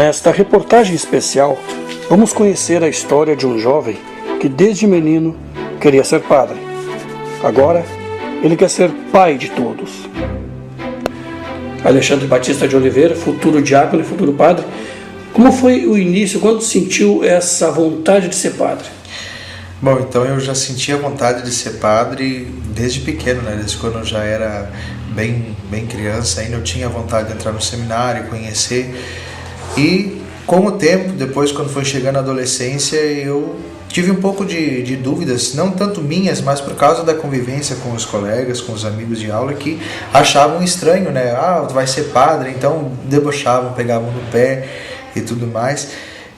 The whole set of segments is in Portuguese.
Nesta reportagem especial, vamos conhecer a história de um jovem que desde menino queria ser padre. Agora, ele quer ser pai de todos. Alexandre Batista de Oliveira, futuro diácono e futuro padre, como foi o início, quando sentiu essa vontade de ser padre? Bom, então eu já sentia vontade de ser padre desde pequeno, né? Desde quando eu já era bem criança, ainda eu tinha vontade de entrar no seminário, conhecer. E com o tempo, depois quando foi chegando a adolescência, eu tive um pouco de dúvidas, não tanto minhas, mas por causa da convivência com os colegas, com os amigos de aula, que achavam estranho, né? Ah, tu vai ser padre, então debochavam, pegavam no pé e tudo mais.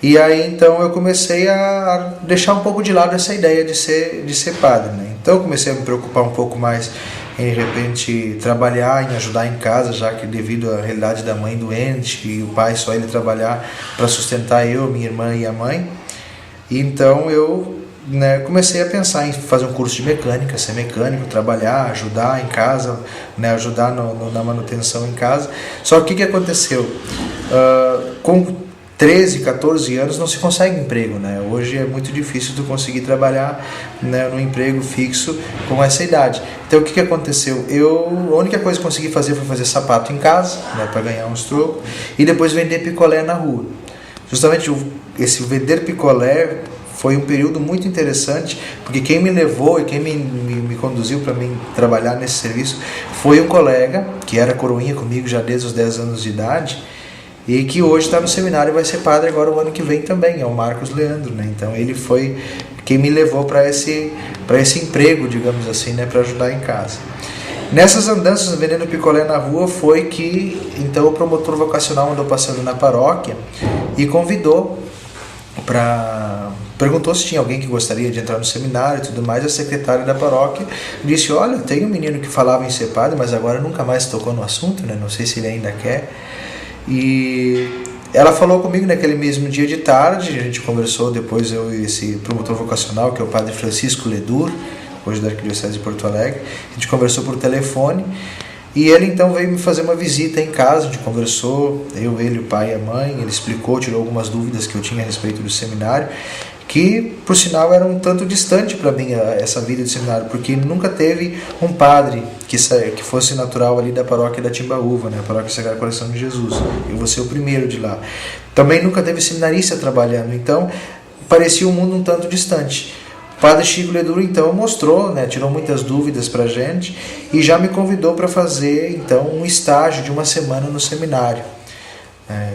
E aí então eu comecei a deixar um pouco de lado essa ideia de ser padre, né? Então eu comecei a me preocupar um pouco mais em, de repente, trabalhar, em ajudar em casa, já que devido à realidade da mãe doente e o pai só ele trabalhar para sustentar eu, minha irmã e a mãe. E então eu comecei a pensar em fazer um curso de mecânica, ser mecânico, trabalhar, ajudar em casa, ajudar na manutenção em casa. Só que o que aconteceu? Com 13, 14 anos não se consegue emprego, né? Hoje é muito difícil tu conseguir trabalhar, né, num emprego fixo com essa idade. Então o que aconteceu? A única coisa que consegui fazer foi fazer sapato em casa, né, para ganhar uns trocos, e depois vender picolé na rua. Justamente esse vender picolé foi um período muito interessante, porque quem me levou e quem me conduziu para mim trabalhar nesse serviço foi um colega que era coroinha comigo já desde os 10 anos de idade, e que hoje está no seminário e vai ser padre agora o ano que vem também, é o Marcos Leandro, né? Então ele foi quem me levou para esse emprego, digamos assim, né, para ajudar em casa. Nessas andanças vendendo picolé na rua foi que então o promotor vocacional andou passando na paróquia e convidou perguntou se tinha alguém que gostaria de entrar no seminário e tudo mais. A secretária da paróquia disse: olha, tem um menino que falava em ser padre, mas agora nunca mais tocou no assunto, né? Não sei se ele ainda quer. E ela falou comigo naquele mesmo dia de tarde, a gente conversou depois, eu e esse promotor vocacional, que é o padre Francisco Ledur, hoje da Arquidiocese de Porto Alegre. A gente conversou por telefone e ele então veio me fazer uma visita em casa. A gente conversou, ele, o pai e a mãe. Ele explicou, tirou algumas dúvidas que eu tinha a respeito do seminário, que por sinal era um tanto distante para mim essa vida de seminário, porque nunca teve um padre que fosse natural ali da paróquia da Timbaúva, né, a paróquia Sagrado Coração de Jesus. Eu vou ser o primeiro de lá. Também nunca teve seminarista trabalhando, então parecia um mundo um tanto distante. O padre Chico Ledur então mostrou, né, tirou muitas dúvidas para a gente e já me convidou para fazer então um estágio de uma semana no seminário.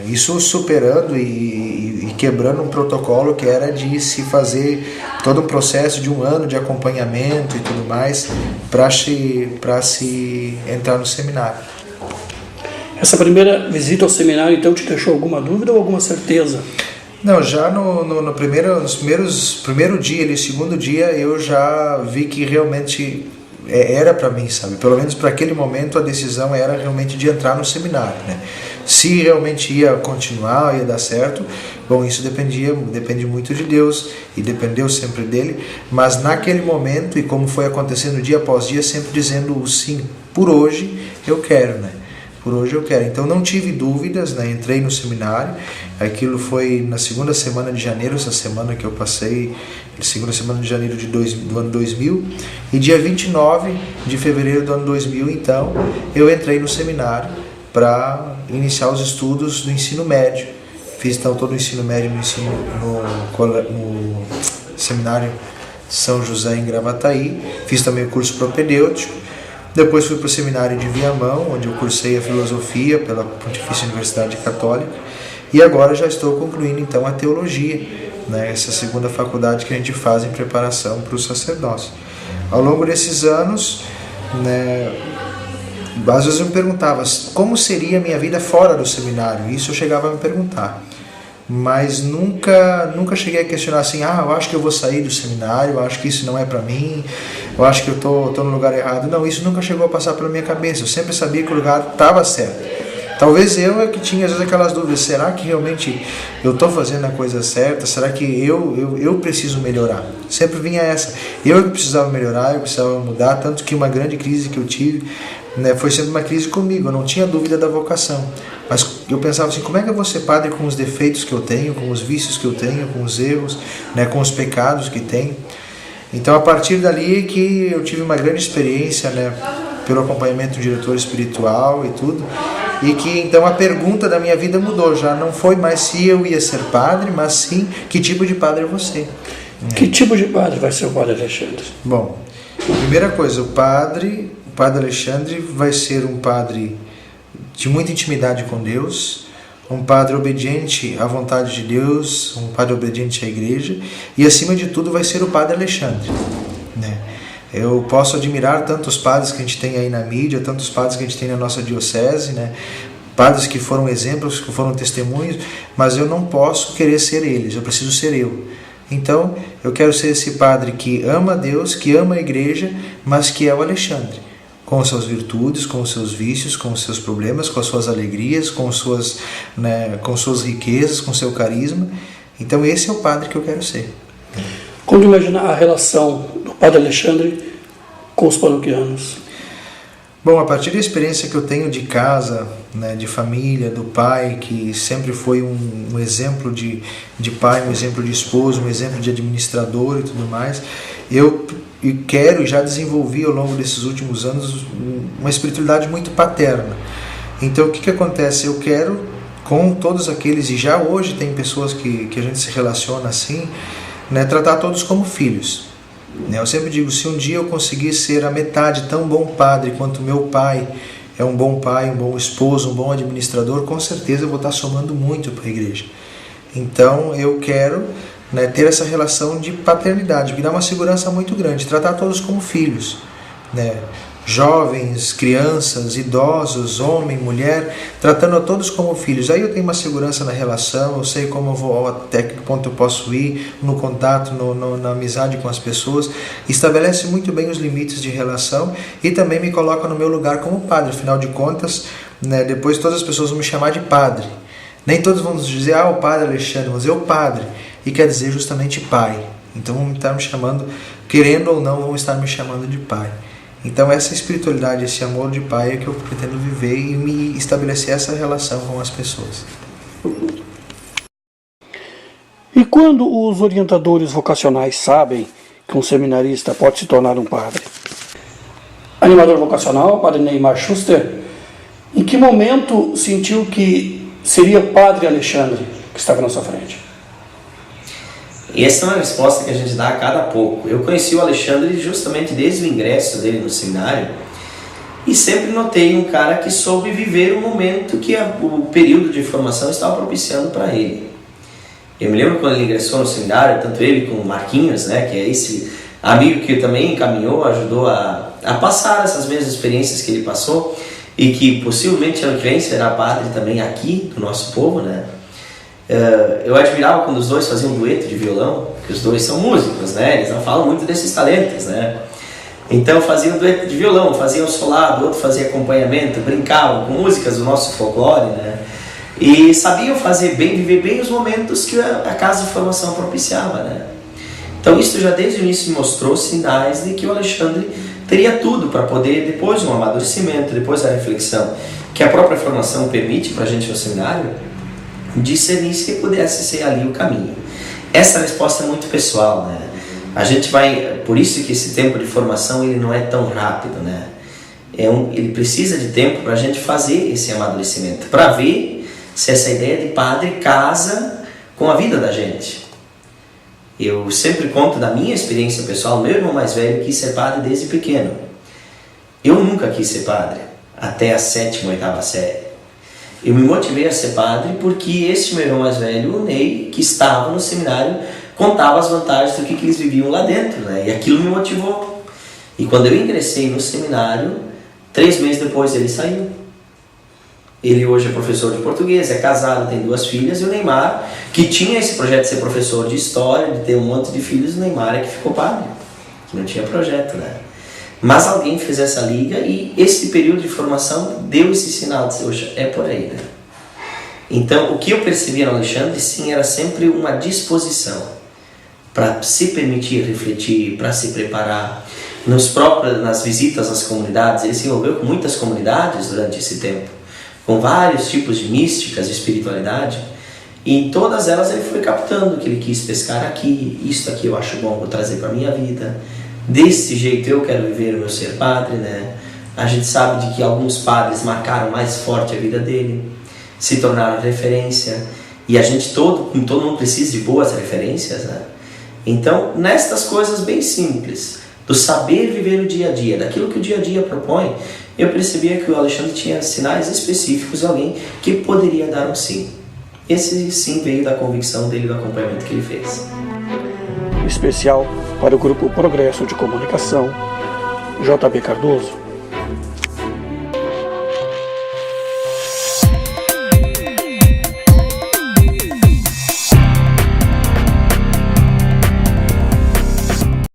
Isso superando e quebrando um protocolo que era de se fazer todo um processo de um ano de acompanhamento e tudo mais para se entrar no seminário. Essa primeira visita ao seminário então te deixou alguma dúvida ou alguma certeza? Não, já no primeiro dia, no segundo dia, eu já vi que realmente era para mim, sabe? Pelo menos para aquele momento a decisão era realmente de entrar no seminário, né? Se realmente ia continuar, ia dar certo, bom, isso depende muito de Deus e dependeu sempre dele, mas naquele momento, e como foi acontecendo dia após dia, sempre dizendo o sim, por hoje eu quero, né? Por hoje eu quero. Então não tive dúvidas, né? Entrei no seminário. Aquilo foi na segunda semana de janeiro, essa semana que eu passei, segunda semana de janeiro do ano 2000, e dia 29 de fevereiro do ano 2000, então, eu entrei no seminário para iniciar os estudos do ensino médio. Fiz então todo o ensino médio no seminário São José em Gravataí. Fiz também o curso propedêutico. Depois fui para o seminário de Viamão, onde eu cursei a filosofia pela Pontifícia Universidade Católica. E agora já estou concluindo então a teologia, né? Essa segunda faculdade que a gente faz em preparação para o sacerdócio. Ao longo desses anos, né, às vezes eu me perguntava como seria a minha vida fora do seminário. Isso eu chegava a me perguntar. Mas nunca cheguei a questionar assim: eu acho que eu vou sair do seminário, eu acho que isso não é para mim, eu acho que eu tô no lugar errado. Não, isso nunca chegou a passar pela minha cabeça. Eu sempre sabia que o lugar estava certo. Talvez eu é que tinha às vezes aquelas dúvidas: será que realmente eu estou fazendo a coisa certa? Será que eu preciso melhorar? Sempre vinha essa. Eu que precisava melhorar, eu precisava mudar, tanto que uma grande crise que eu tive, né, foi sempre uma crise comigo. Eu não tinha dúvida da vocação, mas eu pensava assim, como é que eu vou ser padre com os defeitos que eu tenho, com os vícios que eu tenho, com os erros, né, com os pecados que tenho? Então, a partir dali que eu tive uma grande experiência, né, pelo acompanhamento do diretor espiritual e tudo, e que então a pergunta da minha vida mudou. Já não foi mais se eu ia ser padre, mas sim que tipo de padre é você. Que tipo de padre vai ser o padre Alexandre? Bom, primeira coisa, o padre Alexandre vai ser um padre de muita intimidade com Deus, um padre obediente à vontade de Deus, um padre obediente à igreja, e acima de tudo vai ser o padre Alexandre, né? Eu posso admirar tantos padres que a gente tem aí na mídia, tantos padres que a gente tem na nossa diocese, né? Padres que foram exemplos, que foram testemunhos, mas eu não posso querer ser eles, eu preciso ser eu. Então, eu quero ser esse padre que ama a Deus, que ama a igreja, mas que é o Alexandre, com as suas virtudes, com os seus vícios, com os seus problemas, com as suas alegrias, com suas riquezas, com o seu carisma. Então, esse é o padre que eu quero ser. Como imaginar a relação do padre Alexandre com os paroquianos? Bom, a partir da experiência que eu tenho de casa, né, de família, do pai, que sempre foi um exemplo de pai, um exemplo de esposo, um exemplo de administrador e tudo mais, eu quero e já desenvolvi ao longo desses últimos anos uma espiritualidade muito paterna. Então, o que acontece? Eu quero, com todos aqueles, e já hoje tem pessoas que a gente se relaciona assim, né, tratar todos como filhos. Eu sempre digo, se um dia eu conseguir ser a metade tão bom padre quanto meu pai é um bom pai, um bom esposo, um bom administrador, com certeza eu vou estar somando muito para a igreja. Então eu quero, né, ter essa relação de paternidade, que dá uma segurança muito grande, tratar todos como filhos, né? Jovens, crianças, idosos, homem, mulher, tratando a todos como filhos. Aí eu tenho uma segurança na relação, eu sei como eu vou, até que ponto eu posso ir no contato, na amizade com as pessoas. Estabelece muito bem os limites de relação e também me coloca no meu lugar como padre. Afinal de contas, né, depois todas as pessoas vão me chamar de padre. Nem todos vão dizer, o padre Alexandre, vão dizer o padre, e quer dizer justamente pai. Então vão estar me chamando, querendo ou não, vão estar me chamando de pai. Então essa espiritualidade, esse amor de pai é que eu pretendo viver e me estabelecer essa relação com as pessoas. E quando os orientadores vocacionais sabem que um seminarista pode se tornar um padre? Animador vocacional, padre Neymar Schuster, em que momento sentiu que seria o padre Alexandre que estava na sua frente? E essa é uma resposta que a gente dá a cada pouco. Eu conheci o Alexandre justamente desde o ingresso dele no seminário e sempre notei um cara que soube viver o momento que o período de formação estava propiciando para ele. Eu me lembro quando ele ingressou no seminário, tanto ele como o Marquinhos, né, que é esse amigo que também encaminhou, ajudou a passar essas mesmas experiências que ele passou e que possivelmente ano que vem será padre também aqui do nosso povo, né? Eu admirava quando os dois faziam um dueto de violão, que os dois são músicos, né? Eles não falam muito desses talentos, né? Então faziam um dueto de violão, faziam solado, o outro fazia acompanhamento, brincavam com músicas do nosso folclore, né? E sabiam fazer bem, viver bem os momentos que a casa de formação propiciava, né? Então isso já desde o início mostrou sinais de que o Alexandre teria tudo para poder, depois do amadurecimento, depois da reflexão que a própria formação permite para a gente no seminário, discernir se pudesse ser ali o caminho. Essa resposta é muito pessoal, né? A gente vai, por isso que esse tempo de formação ele não é tão rápido, né? Ele precisa de tempo para a gente fazer esse amadurecimento, para ver se essa ideia de padre casa com a vida da gente. Eu sempre conto da minha experiência pessoal. Meu irmão mais velho quis ser padre desde pequeno. Eu nunca quis ser padre, até a 7ª, 8ª série. Eu me motivei a ser padre porque esse meu irmão mais velho, o Ney, que estava no seminário, contava as vantagens do que eles viviam lá dentro, né? E aquilo me motivou. E quando eu ingressei no seminário, 3 meses depois ele saiu. Ele hoje é professor de português, é casado, tem 2 filhas, e o Neymar, que tinha esse projeto de ser professor de história, de ter um monte de filhos, o Neymar é que ficou padre, que não tinha projeto, né? Mas alguém fez essa liga e esse período de formação deu esse sinal de dizer, é por aí, né? Então, o que eu percebia no Alexandre, sim, era sempre uma disposição para se permitir refletir, para se preparar. Nas visitas às comunidades, ele se envolveu com muitas comunidades durante esse tempo, com vários tipos de místicas, de espiritualidade, e em todas elas ele foi captando que ele quis pescar aqui, isto aqui eu acho bom, vou trazer para a minha vida, desse jeito eu quero viver o meu ser padre, né? A gente sabe de que alguns padres marcaram mais forte a vida dele, se tornaram referência, e a gente todo mundo precisa de boas referências, né? Então, nestas coisas bem simples, do saber viver o dia a dia, daquilo que o dia a dia propõe, eu percebia que o Alexandre tinha sinais específicos de alguém que poderia dar um sim. Esse sim veio da convicção dele, do acompanhamento que ele fez. Especial para o Grupo Progresso de Comunicação, JB Cardoso.